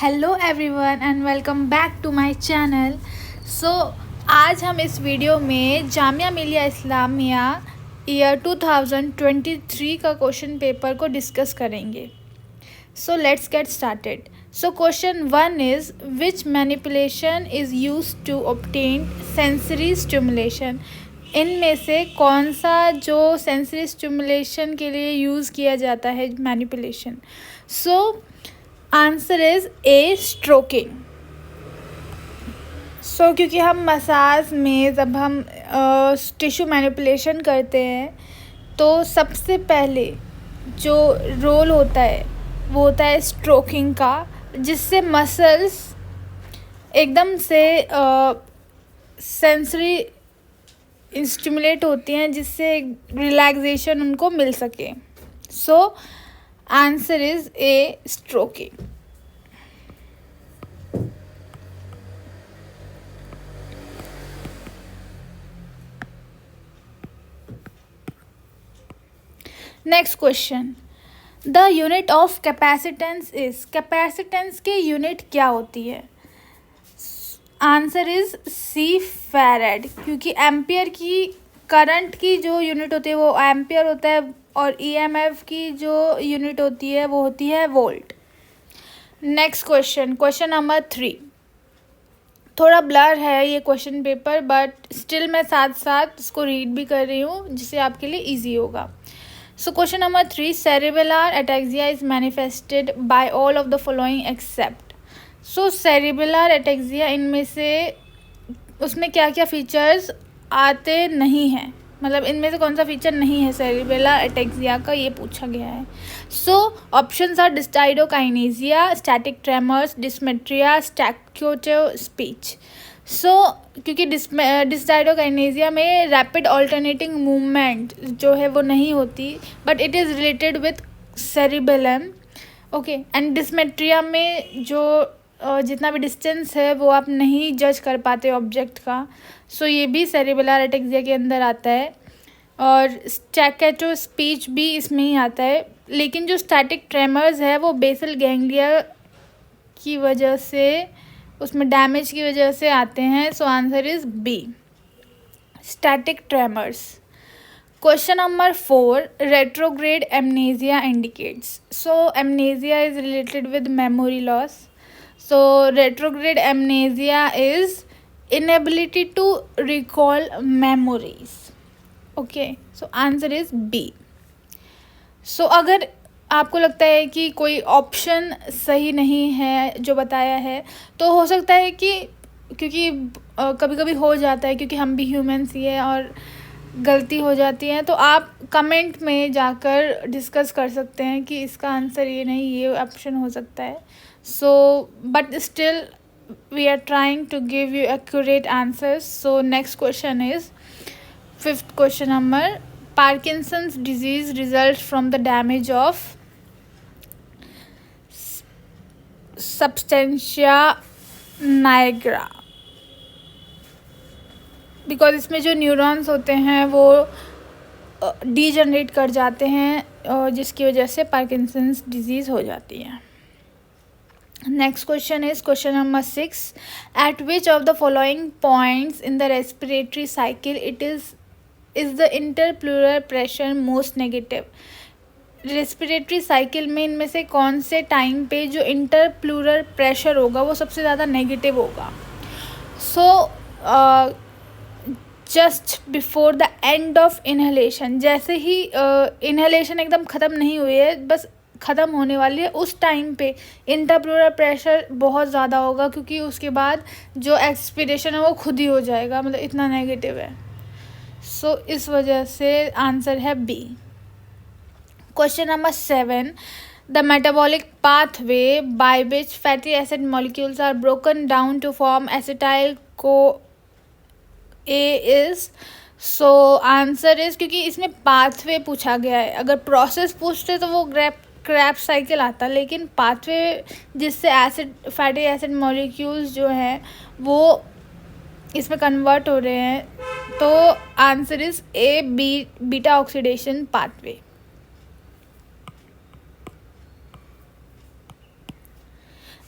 Hello everyone and welcome back to my channel. So आज हम इस वीडियो में जामिया मिलिया इस्लामिया ईयर 2023 का क्वेश्चन पेपर को डिस्कस करेंगे। So let's get started. So question 1 is which manipulation is used to obtain sensory stimulation. इनमें से कौन सा जो सेंसरी स्टिमुलेशन के लिए यूज़ किया जाता है manipulation. So answer is A stroking. So क्योंकि हम मसाज में जब हम टिश्यू मैनिपुलेशन करते हैं तो सबसे पहले जो रोल होता है वो होता है स्ट्रोकिंग का, जिससे मसल्स एकदम से सेंसरी स्टिमुलेट होती हैं, जिससे रिलैक्सेशन उनको मिल सके। सो answer is A stroking. Next question, the unit of capacitance is. Capacitance की यूनिट क्या होती है। आंसर इज सी फैराड, क्योंकि एम्पियर की करंट की जो यूनिट होती है वो एम्पियर होता है और ईएमएफ की जो यूनिट होती है वो होती है volt. Next question, question number 3। थोड़ा ब्लर है ये क्वेश्चन पेपर, बट स्टिल मैं साथ साथ इसको रीड भी कर रही हूँ जिससे आपके लिए ईजी होगा। So question number 3, cerebellar ataxia is manifested by all of the following except. So cerebellar ataxia इनमें से उसमें क्या क्या फीचर्स आते नहीं हैं, मतलब इनमें से कौन सा फीचर नहीं है cerebellar ataxia का, ये पूछा गया है। So options are dystoidokinesia, static tremors, dysmetria, staccato speech. क्योंकि डिस्टाइडोकाइनेसिया में रैपिड ऑल्टरनेटिंग मूवमेंट जो है वो नहीं होती, but it is related with cerebellum. Okay, and dysmetria में जो जितना भी डिस्टेंस है वो आप नहीं जज कर पाते ऑब्जेक्ट का। ये भी सेरिबेलर एटेक्सिया के अंदर आता है, और स्टैकेटो स्पीच भी इसमें ही आता है। लेकिन जो स्टैटिक ट्रेमर्स है वो बेसल गैंग्लिया की वजह से, उसमें डैमेज की वजह से आते हैं। Answer is B, static tremors. Question number 4, retrograde amnesia indicates. Amnesia is related with memory loss. Retrograde amnesia is inability to recall memories. Okay, answer is B. अगर आपको लगता है कि कोई ऑप्शन सही नहीं है जो बताया है, तो हो सकता है कि क्योंकि कभी कभी हो जाता है, क्योंकि हम भी ह्यूमंस ही हैं और गलती हो जाती है, तो आप कमेंट में जाकर डिस्कस कर सकते हैं कि इसका आंसर ये नहीं, ये ऑप्शन हो सकता है। But still we are trying to give you accurate answers. Next question is 5th question number, Parkinson's disease results from the damage of substantia nigra, because इसमें जो न्यूरॉन्स होते हैं वो डीजनरेट कर जाते हैं, जिसकी वजह से पार्किंसंस डिजीज़ हो जाती है। Next question is question number 6, at which of the following points in the respiratory cycle it is the interpleural pressure most negative. Respiratory cycle में इनमें से कौन से टाइम पे जो इंटरप्लूरल प्रेशर होगा वो सबसे ज़्यादा नेगेटिव होगा। Just before the end of inhalation, जैसे ही इनहेलेशन एकदम ख़त्म नहीं हुई है, बस ख़त्म होने वाली है, उस टाइम पे इंटरप्लूरल प्रेशर बहुत ज़्यादा होगा, क्योंकि उसके बाद जो एक्सपीरेशन है वो खुद ही हो जाएगा, मतलब इतना नेगेटिव है। इस वजह से आंसर है B. Question number 7, the metabolic pathway by which fatty acid molecules are broken down to form acetyl co A is. Answer is, क्योंकि इसमें पाथवे पूछा गया है, अगर प्रोसेस पूछते तो वो क्रैप साइकिल आता, लेकिन पाथवे जिससे फैटी एसिड मॉलिक्यूल्स जो हैं वो इसमें कन्वर्ट हो रहे हैं, तो answer is A, beta oxidation pathway.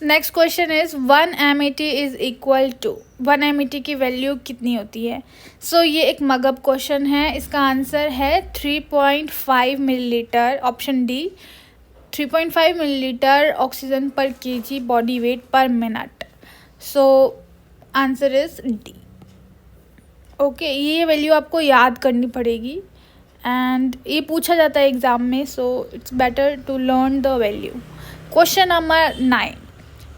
Next question is 1 MET is equal to 1 MET की वैल्यू कितनी होती है? सो ये एक मगअप क्वेश्चन है, इसका आंसर है 3.5 millilitre, option D, 3.5 millilitre oxygen पर केजी बॉडी वेट पर minute. So answer is D. Okay, ये वैल्यू आपको याद करनी पड़ेगी एंड ये पूछा जाता है एग्ज़ाम में, so it's better to learn the value. Question number 9।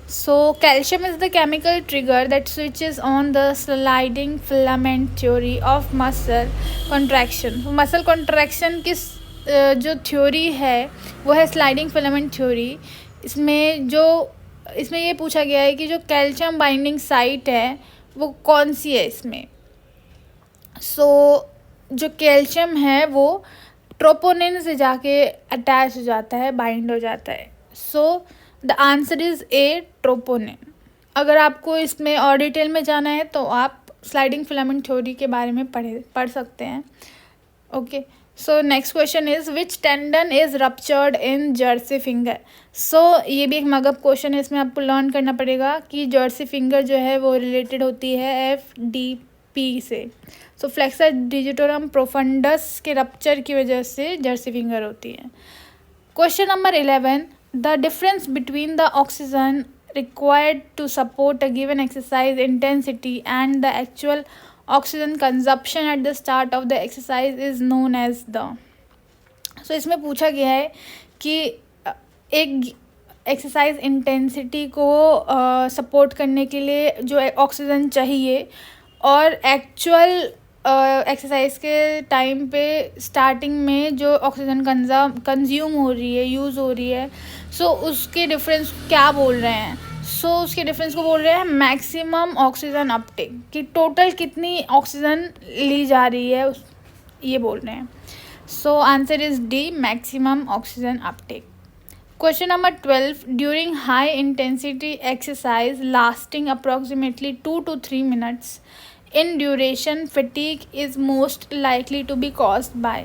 So calcium is the chemical trigger that switches on the sliding filament theory of muscle contraction. Muscle contraction की जो थ्योरी है वो है स्लाइडिंग फिलामेंट थ्योरी। इसमें ये पूछा गया है कि जो कैल्शियम बाइंडिंग साइट है वो कौन सी है इसमें। जो कैल्शियम है वो ट्रोपोनिन से जाके अटैच हो जाता है, बाइंड हो जाता है। The answer is A, troponin. अगर आपको इसमें और डिटेल में जाना है तो आप स्लाइडिंग फिलामेंट थ्योरी के बारे में पढ़ सकते हैं। Okay, so next question is which tendon is ruptured in jersey finger. So ये भी एक मगअप क्वेश्चन है, इसमें आपको लर्न करना पड़ेगा कि जर्सी फिंगर जो है वो रिलेटेड होती है FDP से। सो फ्लेक्सर डिजिटोरम प्रोफंडस के रप्चर की वजह से जर्सी फिंगर होती है। Question number 11। The difference between the oxygen required to support a given exercise intensity and the actual oxygen consumption at the start of the exercise is known as the। So इसमें पूछा गया है कि एक exercise intensity को support करने के लिए जो ऑक्सीजन चाहिए और एक्चुअल एक्सरसाइज के टाइम पे स्टार्टिंग में जो ऑक्सीजन कंज्यूम हो रही है, यूज़ हो रही है, सो उसके डिफरेंस क्या बोल रहे हैं? सो उसके डिफरेंस को बोल रहे हैं मैक्सिमम ऑक्सीजन अपटेक, कि टोटल कितनी ऑक्सीजन ली जा रही है ये बोल रहे हैं। सो answer is D, maximum oxygen Uptake. Question number 12। During high intensity exercise lasting approximately 2 to 3 minutes in duration, fatigue is most likely to be caused by।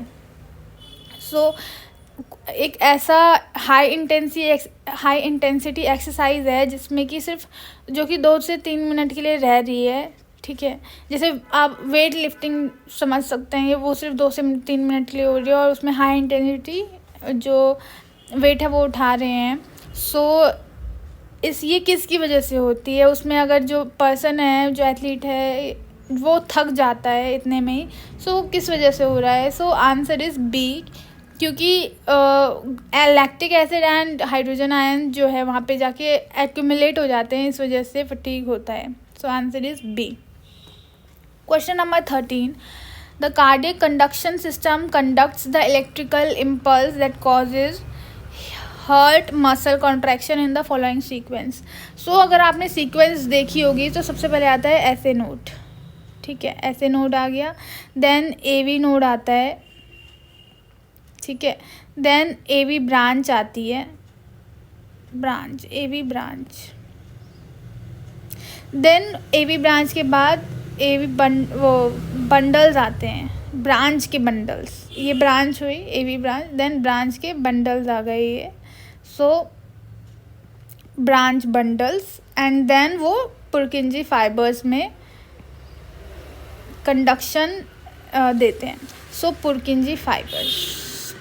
So एक ऐसा हाई इंटेंसिटी एक्सरसाइज है जिसमें कि सिर्फ जो कि 2 से 3 मिनट के लिए रह रही है, ठीक है। जैसे आप वेट लिफ्टिंग समझ सकते हैं, वो सिर्फ 2 से 3 मिनट के लिए हो रही है और उसमें हाई इंटेंसिटी जो वेट है वो उठा रहे हैं। ये किसकी वजह से होती है? उसमें अगर जो पर्सन है, जो एथलीट है, वो थक जाता है इतने में ही, किस वजह से हो रहा है? आंसर इज़ बी, क्योंकि lactic acid and hydrogen ion जो है वहाँ पे जाके एक्यूमुलेट हो जाते हैं, इस वजह से फटीग होता है। Answer is B. Question number 13। The cardiac conduction system conducts the electrical impulse that causes heart muscle contraction in the following sequence. अगर आपने सीक्वेंस देखी होगी तो सबसे पहले आता है ऐसे नोड, ठीक है, ऐसे नोड आ गया, देन AV नोड आता है, ठीक है, देन AV ब्रांच आती है, AV branch, then AV branch के बाद बंडल्स आते हैं, ब्रांच के बंडल्स, ये ब्रांच हुई AV ब्रांच, देन ब्रांच के बंडल्स आ गए ये, ब्रांच बंडल्स, एंड देन वो पुरकिंजी फाइबर्स में कंडक्शन देते हैं।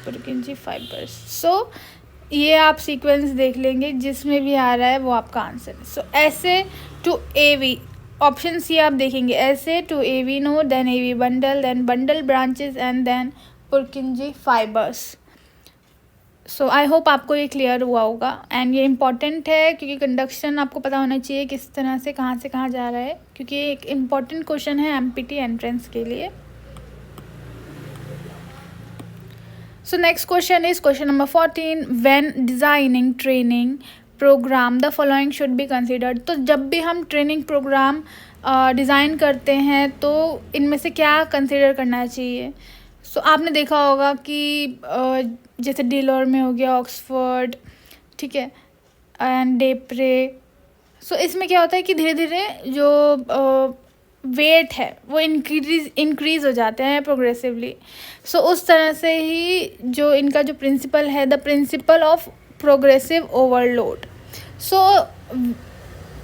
पुरकिंजी फाइबर्स। ये आप सीक्वेंस देख लेंगे, जिसमें भी आ रहा है वो आपका आंसर है। ऐसे टू AV, ऑप्शन सी आप देखेंगे, ऐसे to AV node, then AV bundle, then bundle branches, and then Purkinje fibres. I hope आपको ये क्लियर हुआ होगा, एंड ये इम्पॉर्टेंट है क्योंकि कंडक्शन आपको पता होना चाहिए किस तरह से कहाँ जा रहा है, क्योंकि ये एक इम्पॉर्टेंट क्वेश्चन है MPT एंट्रेंस के लिए। Next question is question number 14। When designing training program the following should be considered. तो जब भी हम ट्रेनिंग प्रोग्राम डिज़ाइन करते हैं तो इनमें से क्या कंसिडर करना चाहिए? आपने देखा होगा कि जैसे डिलोर में हो गया, ऑक्सफोर्ड, ठीक है, एंड डेप्रे। इसमें क्या होता है कि धीरे धीरे जो वेट है वो इंक्रीज़ हो जाते हैं प्रोग्रेसिवली। उस तरह से ही जो इनका जो प्रिंसिपल है, the principle of progressive overload. So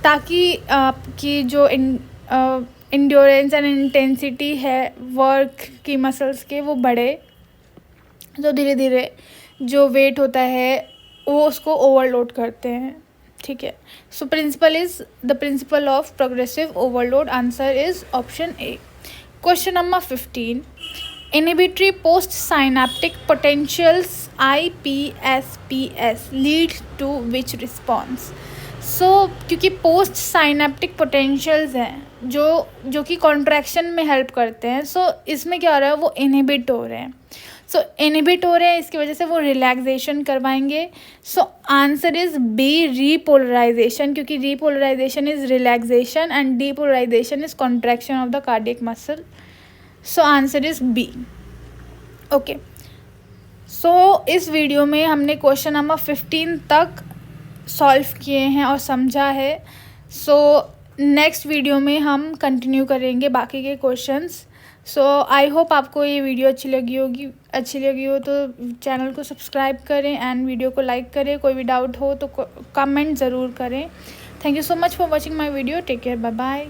ताकि आपकी जो इंड्योरेंस एंड इंटेंसिटी है वर्क की मसल्स के वो बढ़े, तो धीरे धीरे जो वेट होता है वो उसको ओवरलोड करते हैं, ठीक है। So principle is the principle of progressive overload. Answer is option A. Question number 15, inhibitory post synaptic potentials IPSPS lead to which response. So क्योंकि पोस्ट साइनेप्टिक पोटेंशियल्स हैं जो कि कॉन्ट्रैक्शन में हेल्प करते हैं, सो इसमें क्या हो रहा है, वो इनहिबिट हो रहे हैं। सो इनहिबिट हो रहे हैं, इसकी वजह से वो रिलैक्सेशन करवाएंगे। So answer is B, repolarization, क्योंकि repolarization is relaxation and depolarization is contraction of the cardiac muscle. So answer is B. Okay, so इस वीडियो में हमने क्वेश्चन नंबर 15 तक सॉल्व किए हैं और समझा है। सो नेक्स्ट वीडियो में हम कंटिन्यू करेंगे बाकी के क्वेश्चंस। सो आई होप आपको ये वीडियो अच्छी लगी हो तो चैनल को सब्सक्राइब करें एंड वीडियो को लाइक करें। कोई भी डाउट हो तो कमेंट ज़रूर करें। Thank you so much for watching my video. Take care, bye bye.